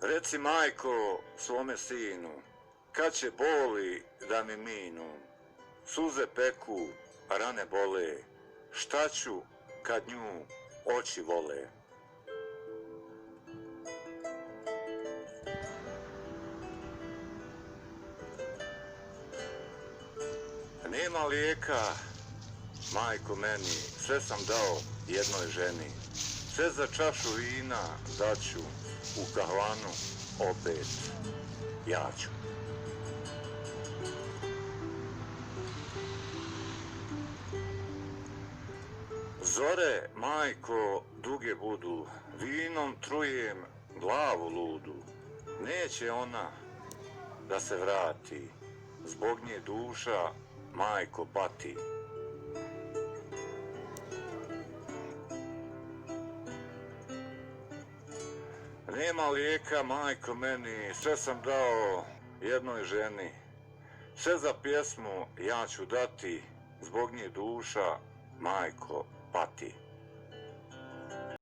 Reci, majko, svome sinu, kad će boli da mi minu, suze peku, rane bole, šta ću kad nju oči vole? Nema lijeka, majko meni, sve sam dao jednoj ženi. Sve za čašu vina daću, u kahvanu opet ja ću. Zore, majko, duge budu, vinom trujem glavu ludu. Neće ona da se vrati, zbog nje duša, majko, pati. Nema lijeka, majko meni, sve sam dao jednoj ženi. Sve za pjesmu ja ću dati, zbog nje duša, majko, pati.